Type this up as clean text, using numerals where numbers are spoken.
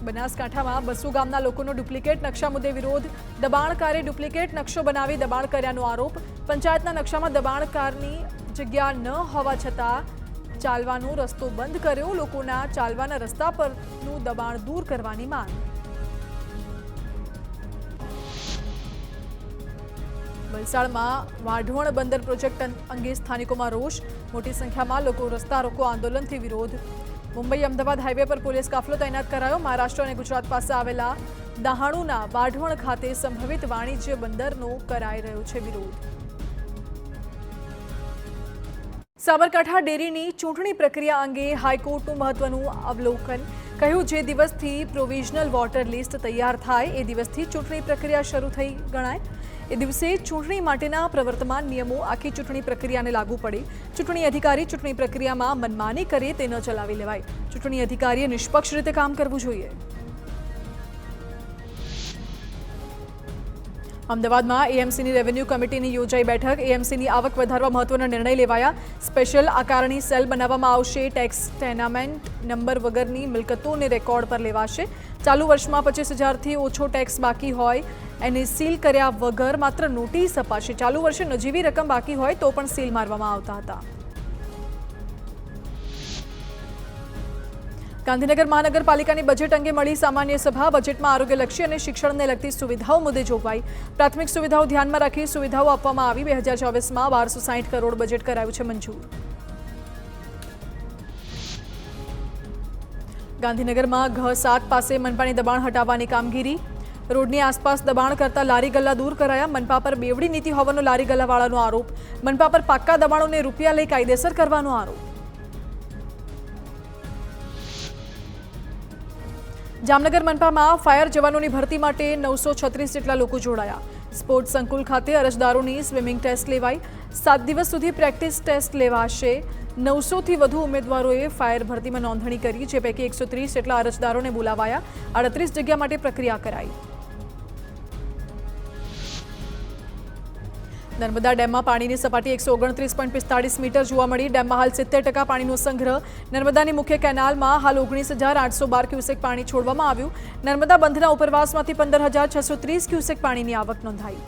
બનાસકાંઠામાં બસુ ગામના લોકોનો ડુપ્લિકેટ નકશા મુદ્દે વિરોધ. દબાણકારે ડુપ્લિકેટ નકશો બનાવી દબાણ કર્યાનો આરોપ. પંચાયતના નકશામાં દબાણકારની જગ્યા ન હોવા છતાં ચાલવાનો રસ્તો બંધ કર્યો. લોકોના ચાલવાના રસ્તા પરનું દબાણ દૂર કરવાની માંગ. વલસાડમાં વાઢવણ બંદર પ્રોજેક્ટ અંગે સ્થાનિકોમાં રોષ. મોટી સંખ્યામાં લોકો રસ્તા રોકો આંદોલનથી વિરોધ. મુંબઈ અમદાવાદ હાઈવે પર પોલીસ કાફલો તૈનાત કરાયો. મહારાષ્ટ્ર અને ગુજરાત પાસે આવેલા દહાણુના વાઢવણ ખાતે સંભવિત વાણિજ્ય બંદરનો કરાઈ રહ્યો છે વિરોધ. સાબરકાંઠા ડેરીની ચૂંટણી પ્રક્રિયા અંગે હાઈકોર્ટનું મહત્વનું અવલોકન. કહ્યું, જે દિવસથી પ્રોવિઝનલ વોટર લિસ્ટ તૈયાર થાય એ દિવસથી ચૂંટણી પ્રક્રિયા શરૂ થઈ ગણાય. એ દિવસે ચૂંટણી માટેના પ્રવર્તમાન નિયમો આખી ચૂંટણી પ્રક્રિયાને લાગુ પડે. ચૂંટણી અધિકારી ચૂંટણી પ્રક્રિયામાં મનમાની કરે તે ન ચલાવી લેવાય. ચૂંટણી અધિકારીએ નિષ્પક્ષ રીતે કામ કરવું જોઈએ. અમદાવાદમાં એએમસીની રેવન્યુ કમિટીની યોજાઈ બેઠક. એએમસીની આવક વધારવા મહત્વના નિર્ણય લેવાયા. સ્પેશિયલ આકારણી સેલ બનાવવામાં આવશે. ટેક્સ ટેનામેન્ટ નંબર વગરની મિલકતોને રેકોર્ડ પર લેવાશે. ચાલુ વર્ષમાં 25,000થી ઓછો ટેક્સ બાકી હોય એને સીલ કર્યા વગર માત્ર નોટિસ અપાશે. ચાલુ વર્ષે નજીવી રકમ બાકી હોય તો પણ સીલ મારવામાં આવતા હતા. ગાંધીનગર મહાનગરપાલિકાની બજેટ અંગે મળી સામાન્ય સભા. બજેટમાં આરોગ્યલક્ષી અને શિક્ષણને લગતી સુવિધાઓ મુદ્દે જોગવાઈ. પ્રાથમિક સુવિધાઓ ધ્યાનમાં રાખી સુવિધાઓ આપવામાં આવી. 2024માં 1260 કરોડ બજેટ કરાયું છે મંજૂર. ગાંધીનગરમાં ઘ7 પાસે મનપાની દબાણ હટાવવાની કામગીરી. રોડની આસપાસ દબાણ કરતા લારી ગલ્લા દૂર કરાયા. મનપા પર બેવડી નીતિ હોવાનો લારી ગલ્લાવાળાનો આરોપ. મનપા પર પાક્કા દબાણોને રૂપિયા લઈ કાયદેસર કરવાનો આરોપ. જામનગર મનપામાં ફાયર જવાનોની ભરતી માટે 936 જેટલા લોકો જોડાયા. સ્પોર્ટ્સ સંકુલ ખાતે અરજદારોની સ્વિમિંગ ટેસ્ટ લેવાઈ. 7 દિવસ સુધી પ્રેક્ટિસ ટેસ્ટ લેવાશે. 900થી વધુ ઉમેદવારોએ ફાયર ભરતીમાં નોંધણી કરી, જે પૈકી 130 જેટલા અરજદારોને બોલાવાયા. 38 જગ્યા માટે પ્રક્રિયા કરાઈ. નર્મદા ડેમમાં પાણીની સપાટી 129.45 મીટર જોવા મળી. ડેમમાં હાલ 70% પાણીનો સંગ્રહ. નર્મદાની મુખ્ય કેનાલમાં હાલ 19,812 ક્યુસેક પાણી છોડવામાં આવ્યું. નર્મદા બંધના ઉપરવાસમાંથી 15,630 ક્યુસેક પાણીની આવક નોંધાઈ.